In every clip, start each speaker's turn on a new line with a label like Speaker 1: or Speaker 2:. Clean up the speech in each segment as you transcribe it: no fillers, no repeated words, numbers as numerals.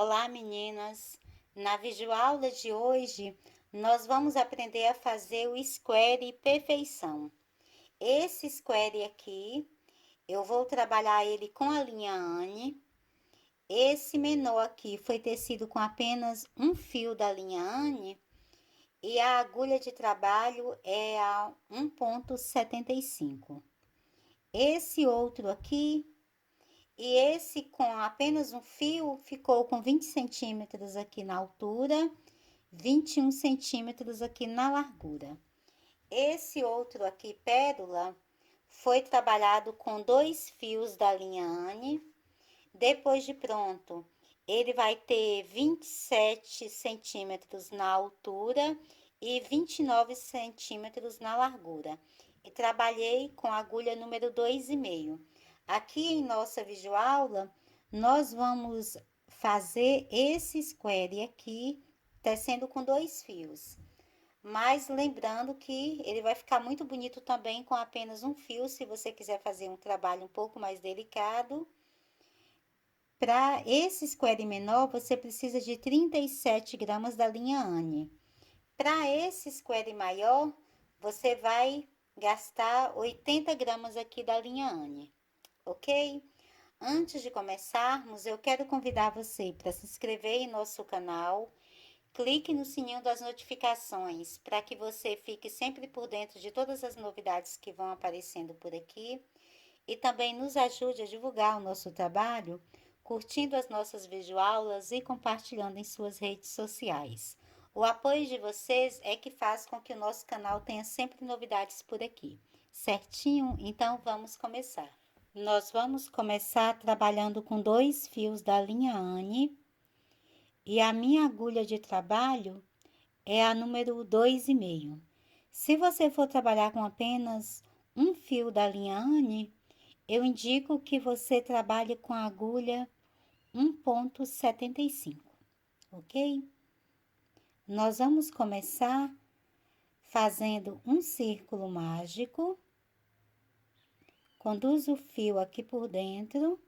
Speaker 1: Olá, meninas! Na videoaula de hoje, nós vamos aprender a fazer o square perfeição. Esse square aqui, eu vou trabalhar ele com a linha Anne. Esse menor aqui foi tecido com apenas um fio da linha Anne. E a agulha de trabalho é a 1,75. Esse outro aqui e esse com apenas um fio ficou com 20 centímetros aqui na altura, 21 centímetros aqui na largura. Esse outro aqui, pérola, foi trabalhado com 2 fios da linha Anne. Depois de pronto, ele vai ter 27 centímetros na altura e 29 centímetros na largura. E trabalhei com a agulha número 2,5. Aqui em nossa videoaula, nós vamos fazer esse square aqui, tecendo com 2 fios. Mas lembrando que ele vai ficar muito bonito também com apenas um fio, se você quiser fazer um trabalho um pouco mais delicado. Para esse square menor, você precisa de 37 gramas da linha Anne. Para esse square maior, você vai gastar 80 gramas aqui da linha Anne, ok? Antes de começarmos, eu quero convidar você para se inscrever em nosso canal. Clique no sininho das notificações para que você fique sempre por dentro de todas as novidades que vão aparecendo por aqui. E também nos ajude a divulgar o nosso trabalho, curtindo as nossas videoaulas e compartilhando em suas redes sociais. O apoio de vocês é que faz com que o nosso canal tenha sempre novidades por aqui. Certinho? Então vamos começar. Nós vamos começar trabalhando com 2 fios da linha Anne. E a minha agulha de trabalho é a número 2,5. Se você for trabalhar com apenas um fio da linha Anne, eu indico que você trabalhe com a agulha 1,75, ok? Nós vamos começar fazendo um círculo mágico. Conduzo o fio aqui por dentro.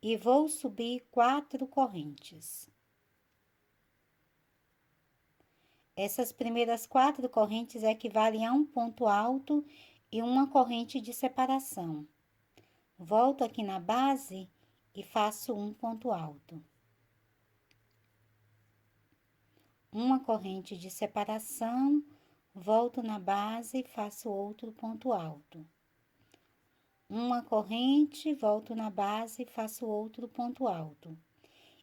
Speaker 1: E vou subir 4 correntes. Essas primeiras 4 correntes equivalem a um ponto alto e uma corrente de separação. Volto aqui na base e faço um ponto alto. Uma corrente de separação, volto na base e faço outro ponto alto. Uma corrente, volto na base e faço outro ponto alto.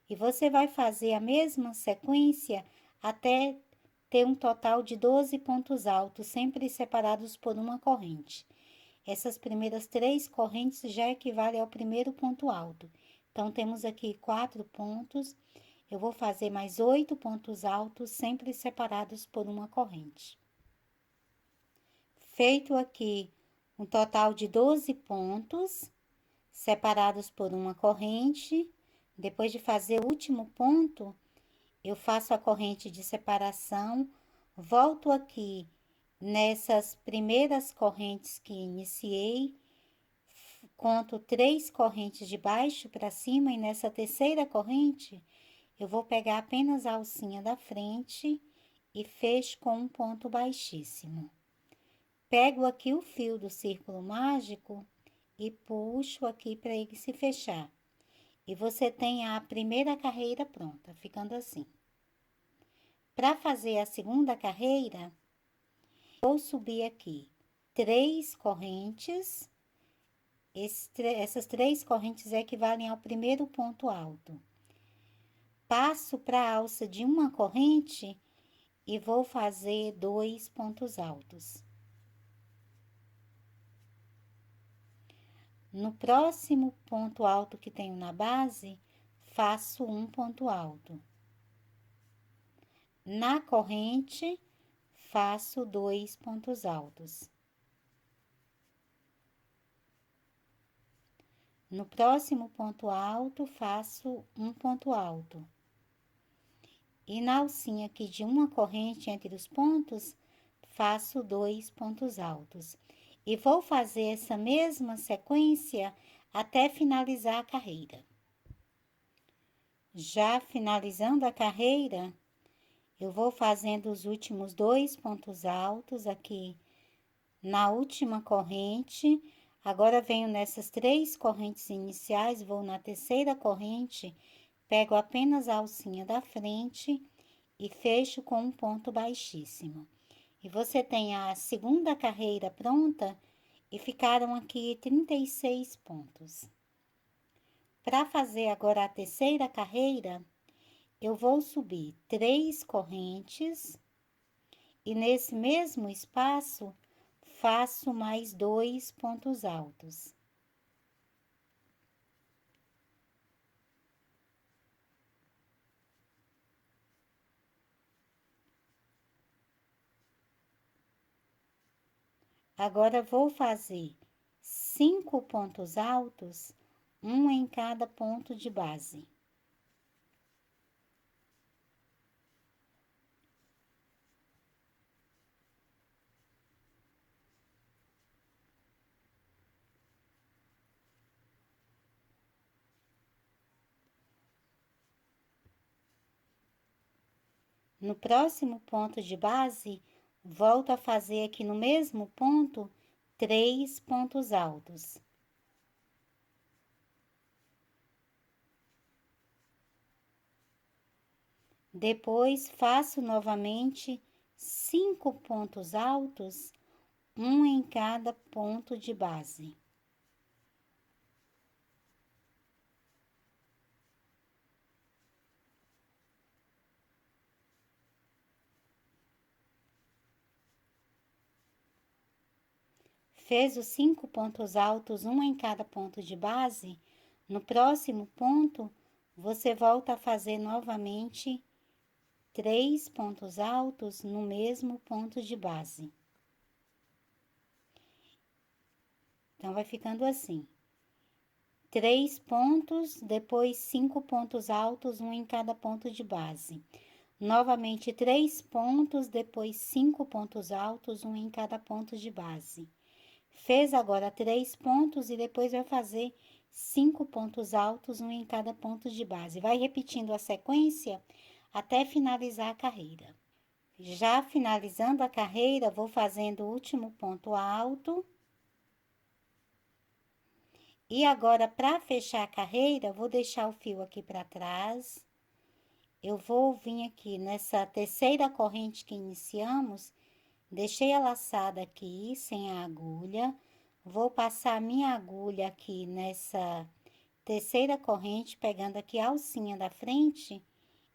Speaker 1: E você vai fazer a mesma sequência até ter um total de 12 pontos altos, sempre separados por uma corrente. Essas primeiras 3 correntes já equivalem ao primeiro ponto alto. Então, temos aqui 4 pontos. Eu vou fazer mais 8 pontos altos, sempre separados por uma corrente. Feito aqui um total de 12 pontos, separados por uma corrente. Depois de fazer o último ponto, eu faço a corrente de separação, volto aqui nessas primeiras correntes que iniciei, conto 3 correntes de baixo para cima e nessa terceira corrente eu vou pegar apenas a alcinha da frente e fecho com um ponto baixíssimo. Pego aqui o fio do círculo mágico e puxo aqui para ele se fechar. E você tem a primeira carreira pronta, ficando assim. Para fazer a segunda carreira, vou subir aqui 3 correntes. Essas 3 correntes equivalem ao primeiro ponto alto. Passo para a alça de uma corrente e vou fazer 2 pontos altos. No próximo ponto alto que tenho na base, faço um ponto alto. Na corrente, faço 2 pontos altos. No próximo ponto alto, faço um ponto alto. E na alcinha aqui de uma corrente entre os pontos, faço 2 pontos altos. E vou fazer essa mesma sequência até finalizar a carreira. Já finalizando a carreira, eu vou fazendo os últimos 2 pontos altos aqui na última corrente. Agora venho nessas 3 correntes iniciais, vou na terceira corrente, pego apenas a alcinha da frente e fecho com um ponto baixíssimo. E você tem a segunda carreira pronta e ficaram aqui 36 pontos. Para fazer agora a terceira carreira, eu vou subir 3 correntes e nesse mesmo espaço faço mais 2 pontos altos. Agora vou fazer 5 pontos altos, um em cada ponto de base. No próximo ponto de base, volto a fazer aqui no mesmo ponto 3 pontos altos. Depois, faço novamente 5 pontos altos, um em cada ponto de base. Fez os 5 pontos altos, um em cada ponto de base, no próximo ponto, você volta a fazer novamente 3 pontos altos no mesmo ponto de base. Então, vai ficando assim. 3 pontos, depois 5 pontos altos, um em cada ponto de base. Novamente, 3 pontos, depois 5 pontos altos, um em cada ponto de base. Fez agora 3 pontos e depois vai fazer 5 pontos altos, um em cada ponto de base. Vai repetindo a sequência até finalizar a carreira. Já finalizando a carreira, vou fazendo o último ponto alto. E agora, para fechar a carreira, vou deixar o fio aqui para trás. Eu vou vir aqui nessa terceira corrente que iniciamos, deixei a laçada aqui, sem a agulha. Vou passar a minha agulha aqui nessa terceira corrente, pegando aqui a alcinha da frente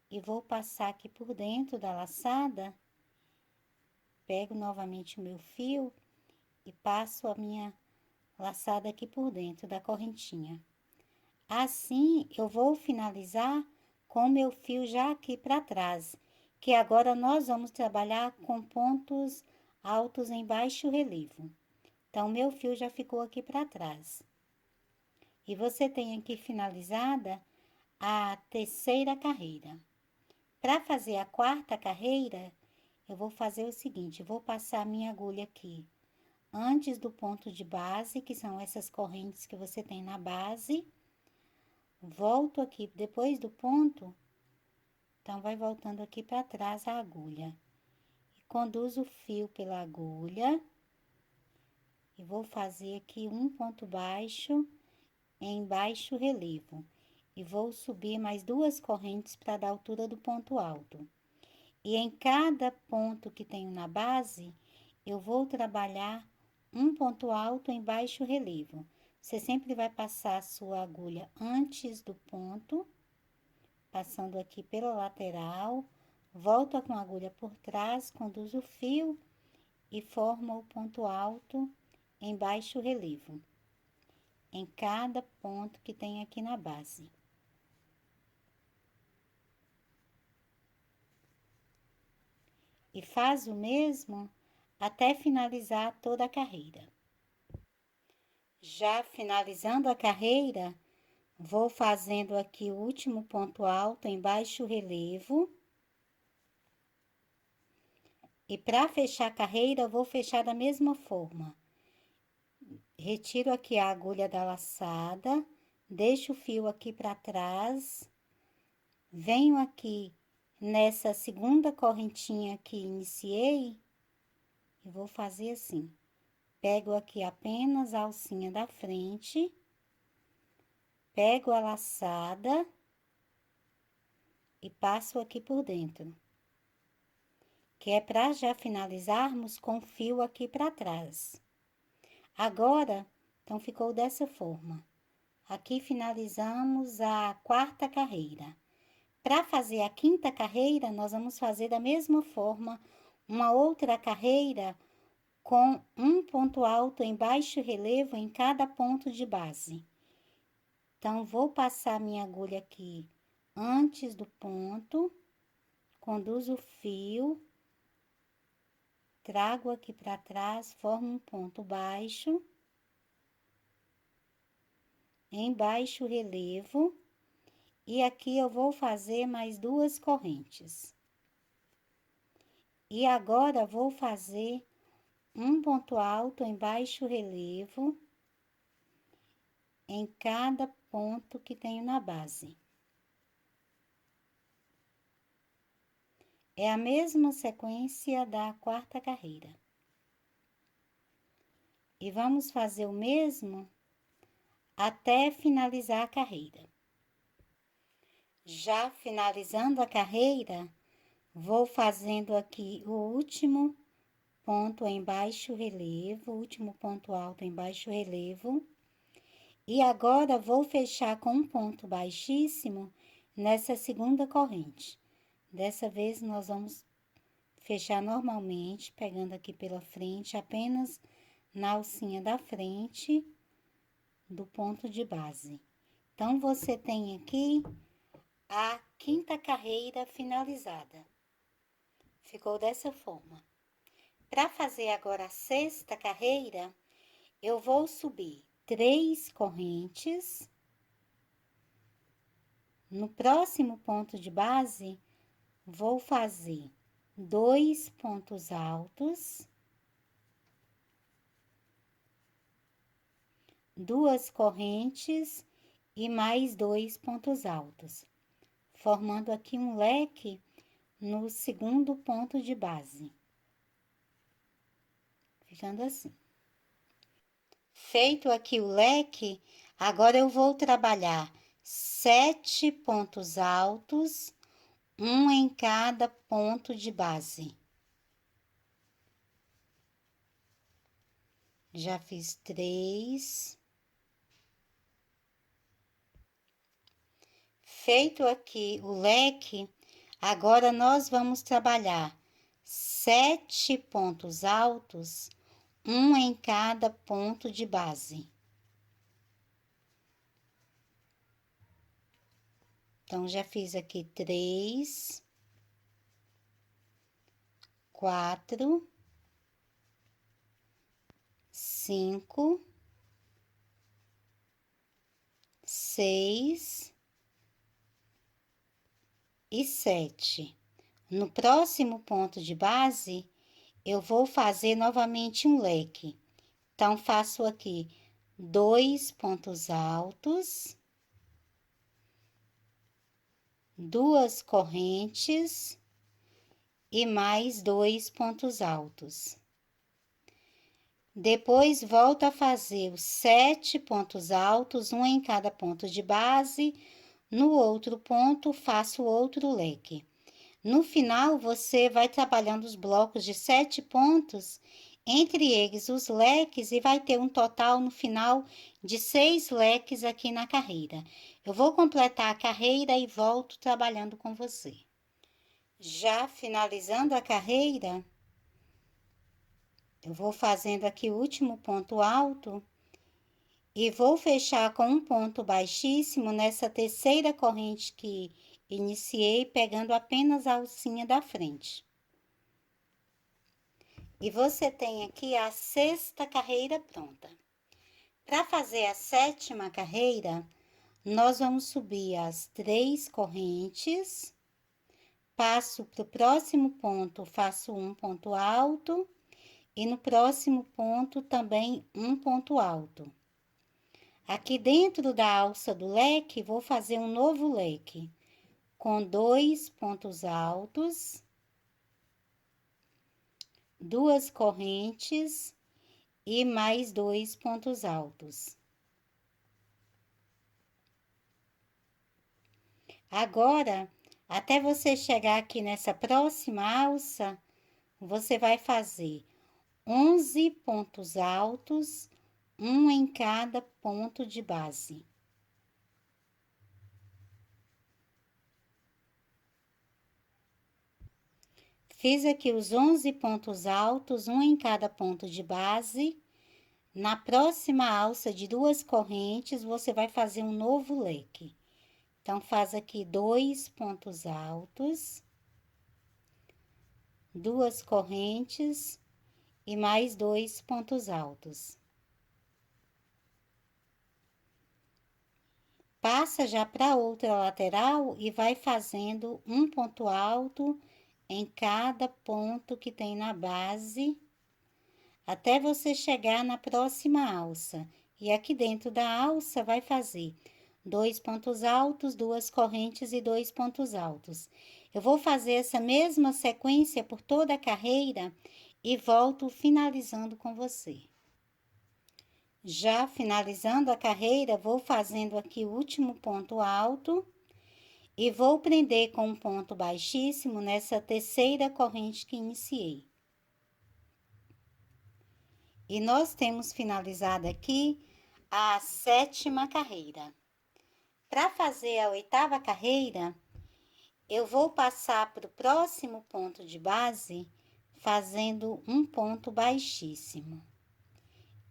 Speaker 1: e vou passar aqui por dentro da laçada. Pego novamente o meu fio e passo a minha laçada aqui por dentro da correntinha. Assim, eu vou finalizar com o meu fio já aqui para trás, que agora nós vamos trabalhar com pontos altos em baixo relevo. Então, meu fio já ficou aqui para trás. E você tem aqui finalizada a terceira carreira. Para fazer a quarta carreira, eu vou fazer o seguinte, vou passar a minha agulha aqui antes do ponto de base, que são essas correntes que você tem na base. Volto aqui depois do ponto, então vai voltando aqui para trás a agulha. E conduzo o fio pela agulha. E vou fazer aqui um ponto baixo em baixo relevo. E vou subir mais 2 correntes para dar a altura do ponto alto. E em cada ponto que tenho na base, eu vou trabalhar um ponto alto em baixo relevo. Você sempre vai passar a sua agulha antes do ponto, passando aqui pela lateral, volta com a agulha por trás, conduz o fio e forma o ponto alto em baixo relevo, em cada ponto que tem aqui na base. E faz o mesmo até finalizar toda a carreira. Já finalizando a carreira, vou fazendo aqui o último ponto alto em baixo relevo. E para fechar a carreira, eu vou fechar da mesma forma. retiro aqui a agulha da laçada, deixo o fio aqui para trás, venho aqui nessa segunda correntinha que iniciei e vou fazer assim. Pego aqui apenas a alcinha da frente, pego a laçada e passo aqui por dentro, que é para já finalizarmos com o fio aqui para trás. Agora, então, ficou dessa forma. Aqui finalizamos a quarta carreira. Para fazer a quinta carreira, nós vamos fazer da mesma forma uma outra carreira com um ponto alto em baixo relevo em cada ponto de base. Então, vou passar minha agulha aqui antes do ponto, conduzo o fio, trago aqui para trás, formo um ponto baixo, em baixo relevo, e aqui eu vou fazer mais 2 correntes. E agora, vou fazer um ponto alto em baixo relevo em cada ponto que tenho na base. É a mesma sequência da quarta carreira. E vamos fazer o mesmo até finalizar a carreira. Já finalizando a carreira, vou fazendo aqui o último ponto em baixo relevo, último ponto alto em baixo relevo. E agora, vou fechar com um ponto baixíssimo nessa segunda corrente. Dessa vez, nós vamos fechar normalmente, pegando aqui pela frente, apenas na alcinha da frente do ponto de base. Então, você tem aqui a quinta carreira finalizada. Ficou dessa forma. Para fazer agora a sexta carreira, eu vou subir 3 correntes. No próximo ponto de base, vou fazer 2 pontos altos, 2 correntes e mais 2 pontos altos, formando aqui um leque no segundo ponto de base. Ficando assim. Feito aqui o leque, agora eu vou trabalhar 7 pontos altos, um em cada ponto de base. Já fiz 3. Feito aqui o leque, agora nós vamos trabalhar 7 pontos altos, um em cada ponto de base. Então, já fiz aqui 3, 4, 5, 6 e 7. No próximo ponto de base, eu vou fazer novamente um leque. Então, faço aqui 2 pontos altos, 2 correntes e mais 2 pontos altos. Depois, volto a fazer os 7 pontos altos, um em cada ponto de base. No outro ponto, faço outro leque. No final, você vai trabalhando os blocos de 7 pontos, entre eles os leques, e vai ter um total no final de 6 leques aqui na carreira. Eu vou completar a carreira e volto trabalhando com você. Já finalizando a carreira, eu vou fazendo aqui o último ponto alto e vou fechar com um ponto baixíssimo nessa terceira corrente que iniciei, pegando apenas a alcinha da frente. E você tem aqui a sexta carreira pronta. Para fazer a sétima carreira, nós vamos subir as 3 correntes, passo para o próximo ponto, faço um ponto alto E no próximo ponto também um ponto alto. Aqui dentro da alça do leque, vou fazer um novo leque com 2 pontos altos, 2 correntes e mais 2 pontos altos. Agora, até você chegar aqui nessa próxima alça, você vai fazer 11 pontos altos, um em cada ponto de base. Fiz aqui os 11 pontos altos, um em cada ponto de base. Na próxima alça de 2 correntes, você vai fazer um novo leque. Então, faz aqui 2 pontos altos, 2 correntes e mais 2 pontos altos. Passa já para outra lateral e vai fazendo um ponto alto em cada ponto que tem na base, até você chegar na próxima alça. E aqui dentro da alça vai fazer 2 pontos altos, 2 correntes e 2 pontos altos. Eu vou fazer essa mesma sequência por toda a carreira e volto finalizando com você. Já finalizando a carreira, vou fazendo aqui o último ponto alto e vou prender com um ponto baixíssimo nessa terceira corrente que iniciei. E nós temos finalizado aqui a 7ª carreira. Para fazer a 8ª carreira, eu vou passar para o próximo ponto de base fazendo um ponto baixíssimo.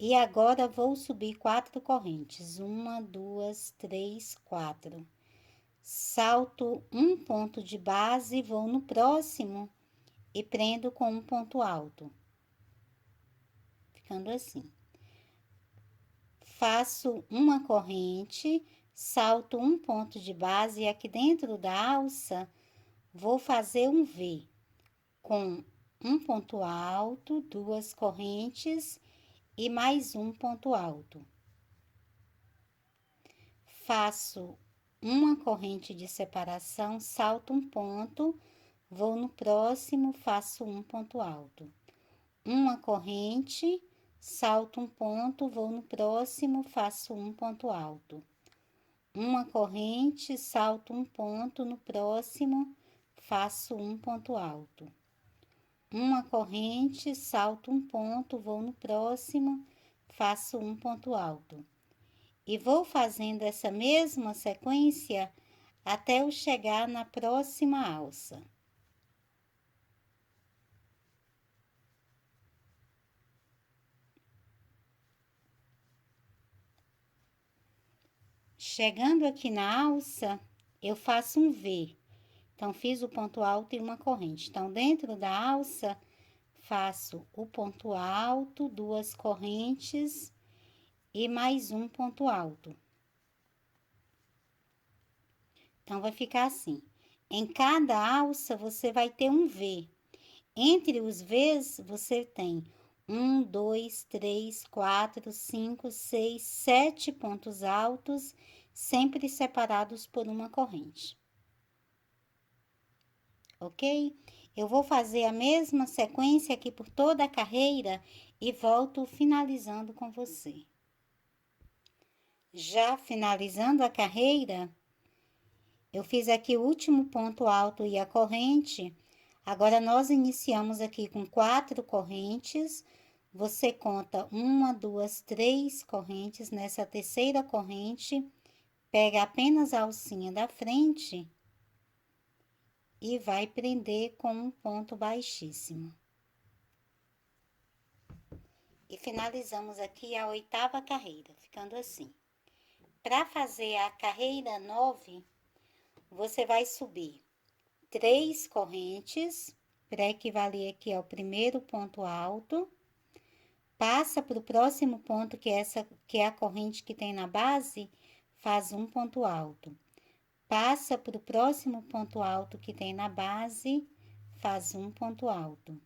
Speaker 1: E agora vou subir 4 correntes, 1, 2, 3, 4. Salto um ponto de base, vou no próximo e prendo com um ponto alto, ficando assim. Faço uma corrente, salto um ponto de base e aqui dentro da alça vou fazer um V com um ponto alto, 2 correntes e mais um ponto alto. Faço uma corrente de separação, salto um ponto, vou no próximo, faço um ponto alto. Uma corrente, salto um ponto, vou no próximo, faço um ponto alto. Uma corrente, salto um ponto, no próximo, faço um ponto alto. Uma corrente, salto um ponto, vou no próximo, faço um ponto alto. E vou fazendo essa mesma sequência até eu chegar na próxima alça. Chegando aqui na alça, eu faço um V. Então, fiz o ponto alto e uma corrente. Então, dentro da alça, faço o ponto alto, 2 correntes e mais um ponto alto. Então, vai ficar assim. Em cada alça, você vai ter um V. Entre os Vs, você tem 1, 2, 3, 4, 5, 6, 7 pontos altos, sempre separados por uma corrente. Ok? Eu vou fazer a mesma sequência aqui por toda a carreira e volto finalizando com você. Já finalizando a carreira, eu fiz aqui o último ponto alto e a corrente. Agora, nós iniciamos aqui com 4 correntes. Você conta 1, 2, 3 correntes. Nessa terceira corrente, pega apenas a alcinha da frente e vai prender com um ponto baixíssimo. E finalizamos aqui a 8ª carreira, ficando assim. Para fazer a carreira 9, você vai subir 3 correntes, para equivaler aqui ao primeiro ponto alto. Passa para o próximo ponto, que é a corrente que tem na base, faz um ponto alto. Passa para o próximo ponto alto que tem na base, faz um ponto alto.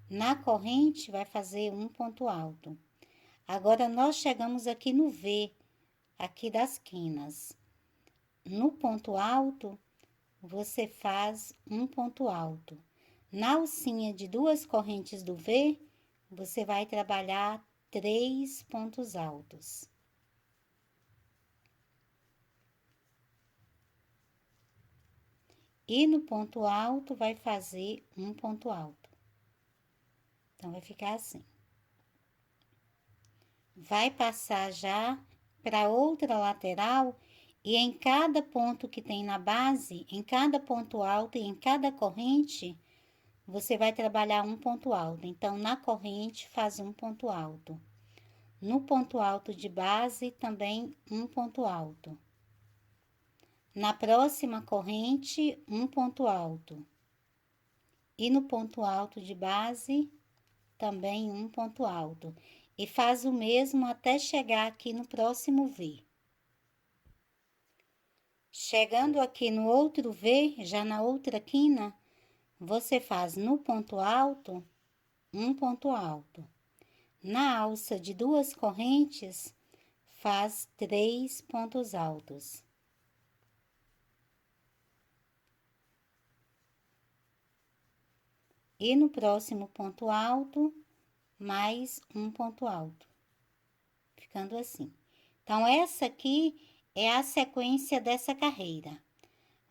Speaker 1: Na corrente, vai fazer um ponto alto. Agora, nós chegamos aqui no V, aqui das quinas. No ponto alto, você faz um ponto alto. Na alcinha de 2 correntes do V, você vai trabalhar 3 pontos altos. E no ponto alto, vai fazer um ponto alto. Então, vai ficar assim. Vai passar já para outra lateral e em cada ponto que tem na base, em cada ponto alto e em cada corrente, você vai trabalhar um ponto alto. Então, na corrente, faz um ponto alto. No ponto alto de base, também um ponto alto. Na próxima corrente, um ponto alto. E no ponto alto de base, também um ponto alto. E faz o mesmo até chegar aqui no próximo V. Chegando aqui no outro V, já na outra quina, você faz no ponto alto, um ponto alto. Na alça de 2 correntes, faz 3 pontos altos. E no próximo ponto alto, mais um ponto alto. Ficando assim. Então, essa aqui é a sequência dessa carreira.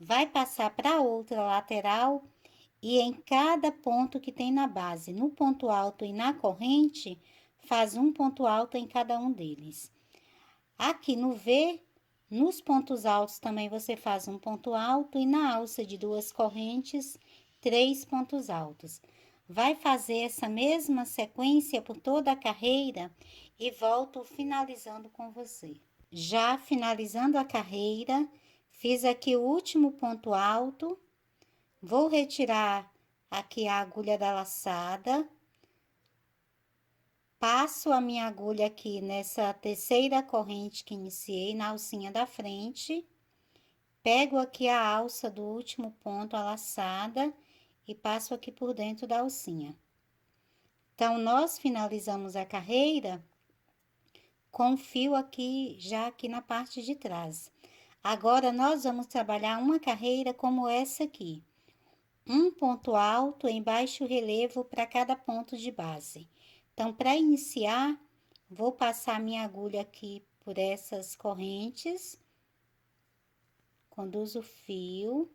Speaker 1: Vai passar para outra lateral e em cada ponto que tem na base, no ponto alto e na corrente, faz um ponto alto em cada um deles. Aqui no V, nos pontos altos também você faz um ponto alto e na alça de 2 correntes, 3 pontos altos. Vai fazer essa mesma sequência por toda a carreira e volto finalizando com você. Já finalizando a carreira, fiz aqui o último ponto alto, vou retirar aqui a agulha da laçada, passo a minha agulha aqui nessa terceira corrente que iniciei, na alcinha da frente, pego aqui a alça do último ponto, a laçada, e passo aqui por dentro da alcinha. Então, nós finalizamos a carreira com fio aqui, já aqui na parte de trás. Agora, nós vamos trabalhar uma carreira como essa aqui. Um ponto alto em baixo relevo para cada ponto de base. Então, para iniciar, vou passar minha agulha aqui por essas correntes. Conduzo o fio.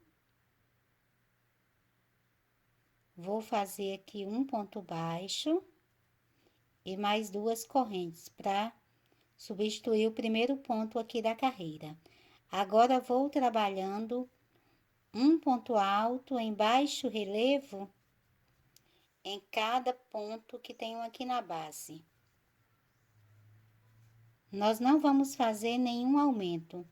Speaker 1: Vou fazer aqui um ponto baixo e mais 2 correntes para substituir o primeiro ponto aqui da carreira. Agora, vou trabalhando um ponto alto em baixo relevo em cada ponto que tenho aqui na base. Nós não vamos fazer nenhum aumento,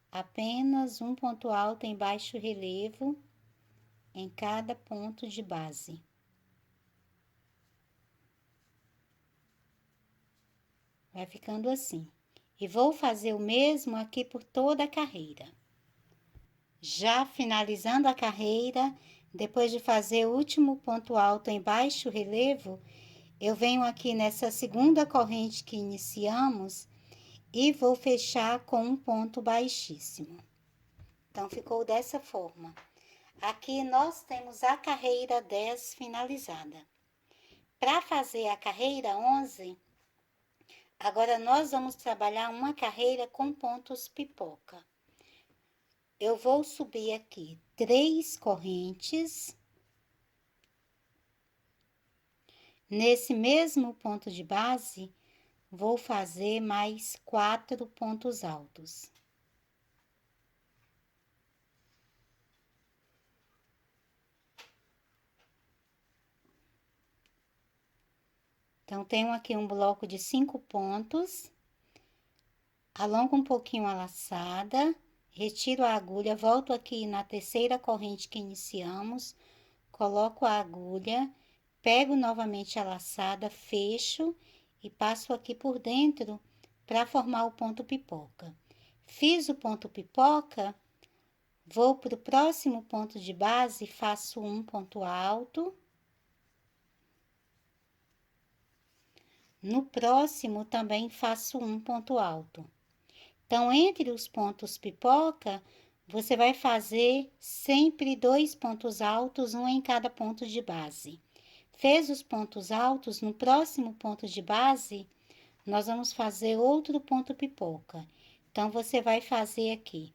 Speaker 1: apenas um ponto alto em baixo relevo em cada ponto de base. Vai ficando assim. E vou fazer o mesmo aqui por toda a carreira. Já finalizando a carreira, depois de fazer o último ponto alto em baixo relevo, eu venho aqui nessa segunda corrente que iniciamos e vou fechar com um ponto baixíssimo. Então, ficou dessa forma. Aqui nós temos a carreira 10 finalizada. Para fazer a carreira 11, agora nós vamos trabalhar uma carreira com pontos pipoca. Eu vou subir aqui 3 correntes. Nesse mesmo ponto de base, vou fazer mais 4 pontos altos. Então, tenho aqui um bloco de 5 pontos, alongo um pouquinho a laçada, retiro a agulha, volto aqui na terceira corrente que iniciamos, coloco a agulha, pego novamente a laçada, fecho e passo aqui por dentro para formar o ponto pipoca. Fiz o ponto pipoca, vou para o próximo ponto de base, faço um ponto alto. No próximo, também faço um ponto alto. Então, entre os pontos pipoca, você vai fazer sempre 2 pontos altos, um em cada ponto de base. Fez os pontos altos, no próximo ponto de base, nós vamos fazer outro ponto pipoca. Então, você vai fazer aqui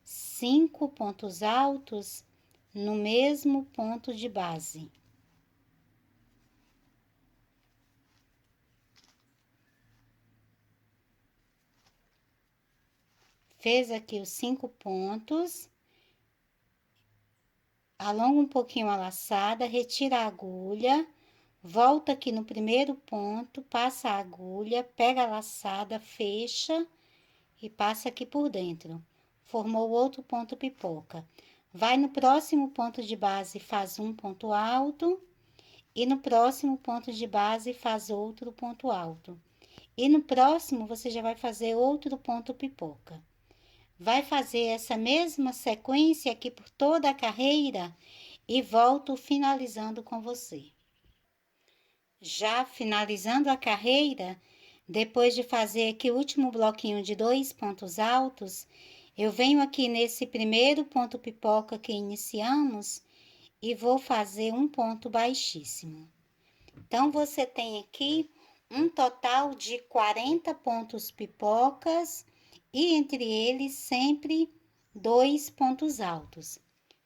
Speaker 1: 5 pontos altos no mesmo ponto de base. Fez aqui os 5 pontos, alonga um pouquinho a laçada, retira a agulha, volta aqui no primeiro ponto, passa a agulha, pega a laçada, fecha e passa aqui por dentro. Formou outro ponto pipoca. Vai no próximo ponto de base, faz um ponto alto, e no próximo ponto de base faz outro ponto alto. E no próximo você já vai fazer outro ponto pipoca. Vai fazer essa mesma sequência aqui por toda a carreira e volto finalizando com você. Já finalizando a carreira, depois de fazer aqui o último bloquinho de 2 pontos altos, eu venho aqui nesse primeiro ponto pipoca que iniciamos e vou fazer um ponto baixíssimo. Então, você tem aqui um total de 40 pontos pipocas e entre eles sempre 2 pontos altos.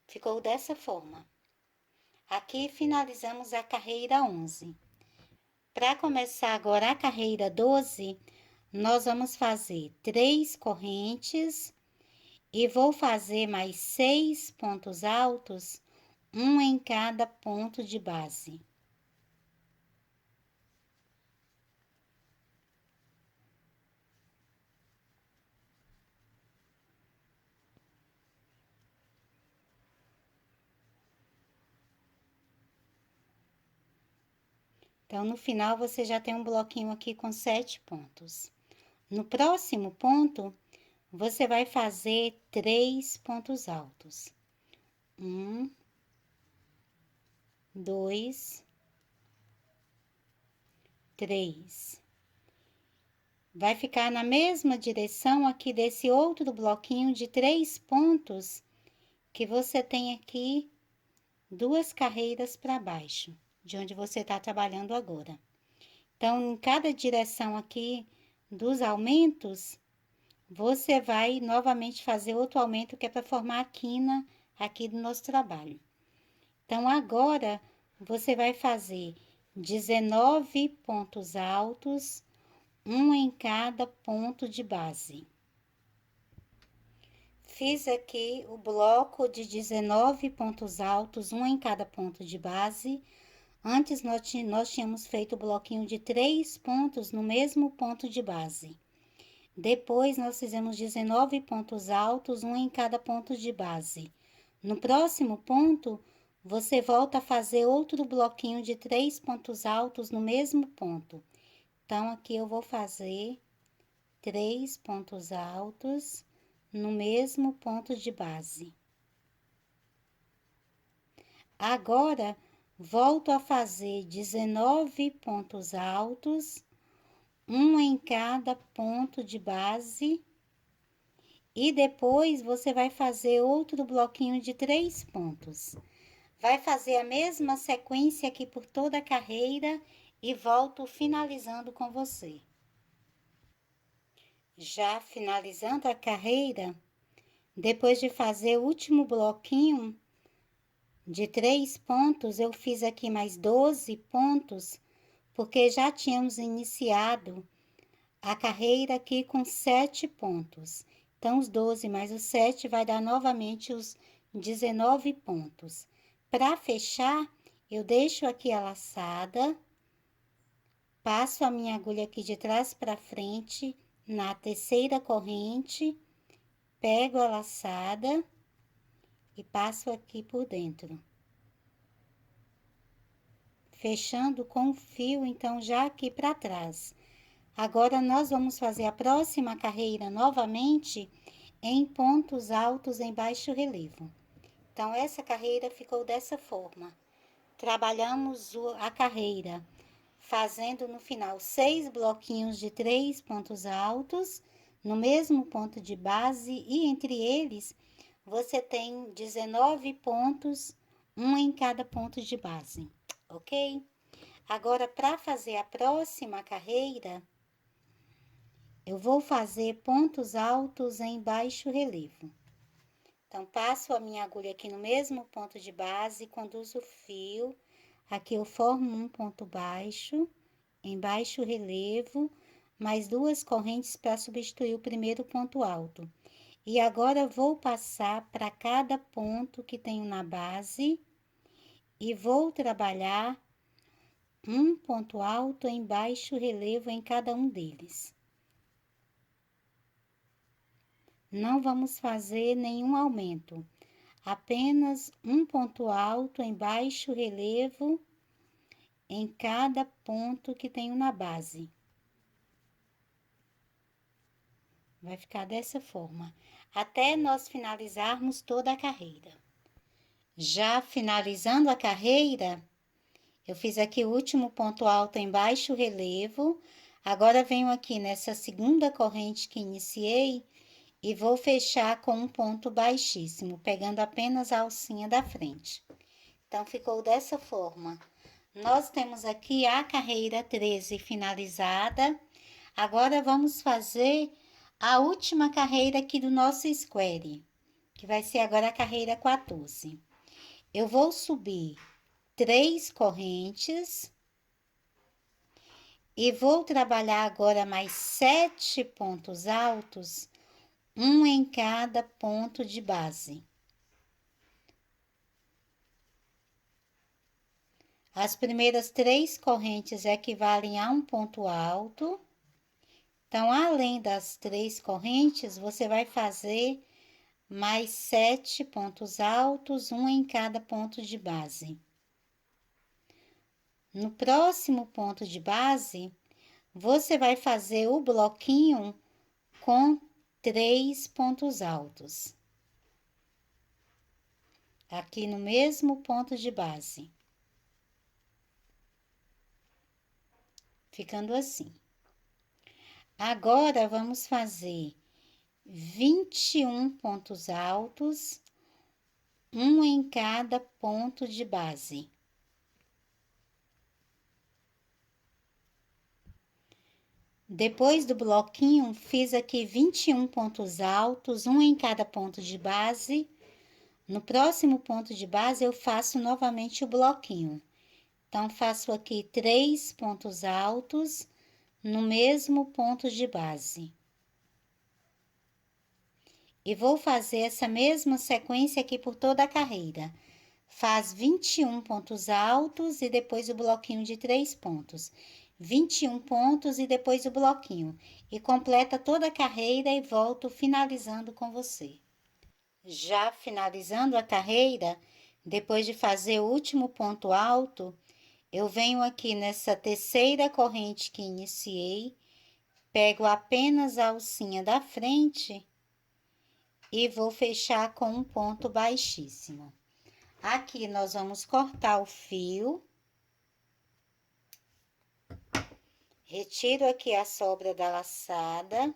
Speaker 1: Ficou dessa forma. Aqui finalizamos a carreira 11. Para começar agora a carreira 12, nós vamos fazer 3 correntes e vou fazer mais 6 pontos altos, um em cada ponto de base. Então, no final, você já tem um bloquinho aqui com 7 pontos. No próximo ponto, você vai fazer 3 pontos altos. 1, 2, 3. Vai ficar na mesma direção aqui desse outro bloquinho de 3 pontos que você tem aqui 2 carreiras para baixo, de onde você está trabalhando agora. Então, em cada direção aqui dos aumentos, você vai novamente fazer outro aumento que é para formar a quina aqui do nosso trabalho. Então, agora, você vai fazer 19 pontos altos, um em cada ponto de base. Fiz aqui o bloco de 19 pontos altos, um em cada ponto de base. Antes, nós tínhamos feito o bloquinho de 3 pontos no mesmo ponto de base. Depois, nós fizemos 19 pontos altos, um em cada ponto de base. No próximo ponto, você volta a fazer outro bloquinho de 3 pontos altos no mesmo ponto. Então, aqui eu vou fazer 3 pontos altos no mesmo ponto de base. Agora, volto a fazer 19 pontos altos, um em cada ponto de base. E depois, você vai fazer outro bloquinho de 3 pontos. Vai fazer a mesma sequência aqui por toda a carreira e volto finalizando com você. Já finalizando a carreira, depois de fazer o último bloquinho de 3 pontos, eu fiz aqui mais 12 pontos, porque já tínhamos iniciado a carreira aqui com 7 pontos. Então, os 12 mais os 7 vai dar novamente os 19 pontos. Para fechar, eu deixo aqui a laçada, passo a minha agulha aqui de trás para frente, na terceira corrente, pego a laçada e passo aqui por dentro. Fechando com o fio, então, já aqui para trás. Agora, nós vamos fazer a próxima carreira novamente em pontos altos em baixo relevo. Então, essa carreira ficou dessa forma. Trabalhamos a carreira fazendo no final 6 bloquinhos de 3 pontos altos, no mesmo ponto de base, e entre eles você tem 19 pontos, um em cada ponto de base, ok? Agora, para fazer a próxima carreira, eu vou fazer pontos altos em baixo relevo. Então, passo a minha agulha aqui no mesmo ponto de base, conduzo o fio. Aqui eu formo um ponto baixo, em baixo relevo, mais 2 correntes para substituir o primeiro ponto alto. E agora vou passar para cada ponto que tenho na base e vou trabalhar um ponto alto em baixo relevo em cada um deles. Não vamos fazer nenhum aumento, apenas um ponto alto em baixo relevo em cada ponto que tenho na base. Vai ficar dessa forma, até nós finalizarmos toda a carreira. Já finalizando a carreira, eu fiz aqui o último ponto alto em baixo relevo. Agora venho aqui nessa segunda corrente que iniciei e vou fechar com um ponto baixíssimo, pegando apenas a alcinha da frente. Então, ficou dessa forma. Nós temos aqui a carreira 13 finalizada. Agora, vamos fazer a última carreira aqui do nosso square, que vai ser agora a carreira 14. Eu vou subir 3 correntes e vou trabalhar agora mais 7 pontos altos, um em cada ponto de base. As primeiras 3 correntes equivalem a um ponto alto. Então, além das 3 correntes, você vai fazer mais 7 pontos altos, um em cada ponto de base. No próximo ponto de base, você vai fazer o bloquinho com 3 pontos altos. Aqui no mesmo ponto de base. Ficando assim. Agora, vamos fazer 21 pontos altos, um em cada ponto de base. Depois do bloquinho, fiz aqui 21 pontos altos, um em cada ponto de base. No próximo ponto de base, eu faço novamente o bloquinho. Então, faço aqui 3 pontos altos no mesmo ponto de base. E vou fazer essa mesma sequência aqui por toda a carreira. Faz 21 pontos altos e depois o bloquinho de 3 pontos. 21 pontos e depois o bloquinho. E completa toda a carreira e volto finalizando com você. Já finalizando a carreira, depois de fazer o último ponto alto, eu venho aqui nessa terceira corrente que iniciei, pego apenas a alcinha da frente e vou fechar com um ponto baixíssimo. Aqui nós vamos cortar o fio. Retiro aqui a sobra da laçada.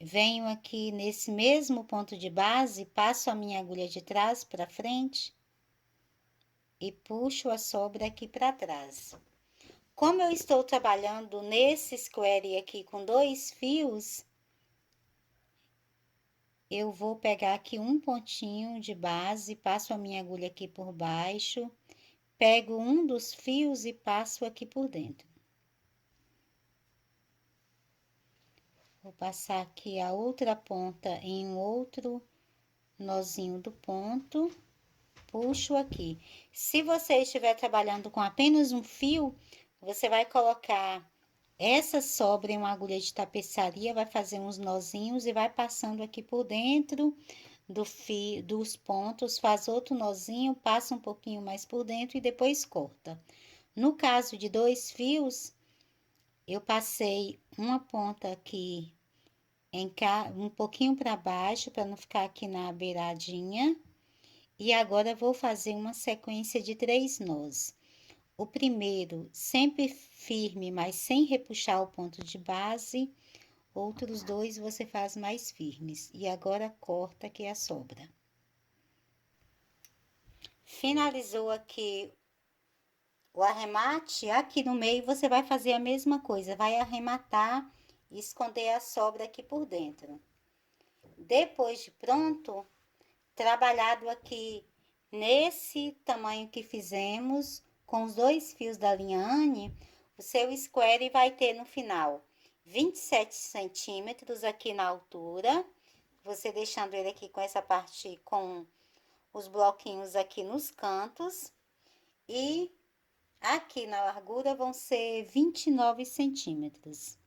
Speaker 1: Venho aqui nesse mesmo ponto de base, passo a minha agulha de trás para frente e puxo a sobra aqui para trás. Como eu estou trabalhando nesse square aqui com 2 fios, eu vou pegar aqui um pontinho de base, passo a minha agulha aqui por baixo, pego um dos fios e passo aqui por dentro. Vou passar aqui a outra ponta em um outro nozinho do ponto, puxo aqui. Se você estiver trabalhando com apenas um fio, você vai colocar essa sobra em uma agulha de tapeçaria, vai fazer uns nozinhos e vai passando aqui por dentro do fio, dos pontos, faz outro nozinho, passa um pouquinho mais por dentro e depois corta. No caso de 2 fios, eu passei uma ponta aqui um pouquinho para baixo, para não ficar aqui na beiradinha. E agora, vou fazer uma sequência de 3 nós. O primeiro sempre firme, mas sem repuxar o ponto de base. Outros dois você faz mais firmes. E agora corta aqui a sobra. Finalizou aqui o arremate, aqui no meio você vai fazer a mesma coisa. Vai arrematar e esconder a sobra aqui por dentro. Depois de pronto, trabalhado aqui nesse tamanho que fizemos, com os 2 fios da linha Anne, o seu square vai ter no final 27 centímetros aqui na altura, você deixando ele aqui com essa parte, com os bloquinhos aqui nos cantos, e aqui na largura vão ser 29 centímetros.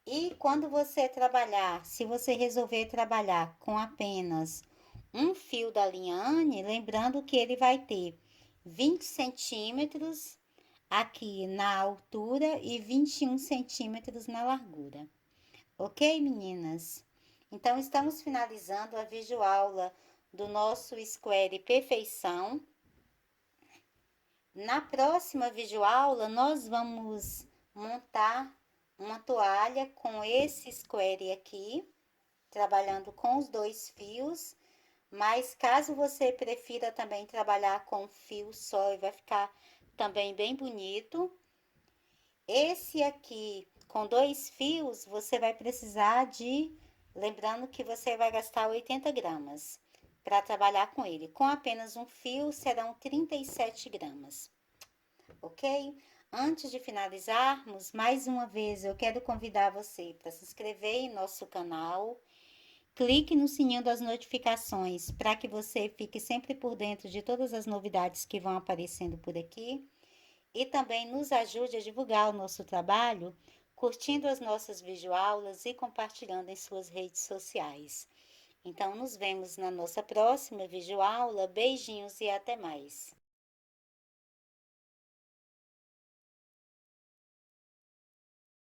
Speaker 1: E quando você trabalhar, se você resolver trabalhar com apenas um fio da linha Anne, lembrando que ele vai ter 20 centímetros aqui na altura e 21 centímetros na largura. Ok, meninas? Então, estamos finalizando a videoaula do nosso Square Perfeição. Na próxima videoaula, nós vamos montar uma toalha com esse square aqui, trabalhando com os 2 fios, mas caso você prefira também trabalhar com fio só, vai ficar também bem bonito. Esse aqui, com 2 fios, você vai precisar de, lembrando que você vai gastar 80 gramas para trabalhar com ele. Com apenas um fio, serão 37 gramas, ok? Antes de finalizarmos, mais uma vez eu quero convidar você para se inscrever em nosso canal. Clique no sininho das notificações para que você fique sempre por dentro de todas as novidades que vão aparecendo por aqui. E também nos ajude a divulgar o nosso trabalho, curtindo as nossas videoaulas e compartilhando em suas redes sociais. Então, nos vemos na nossa próxima videoaula. Beijinhos e até mais!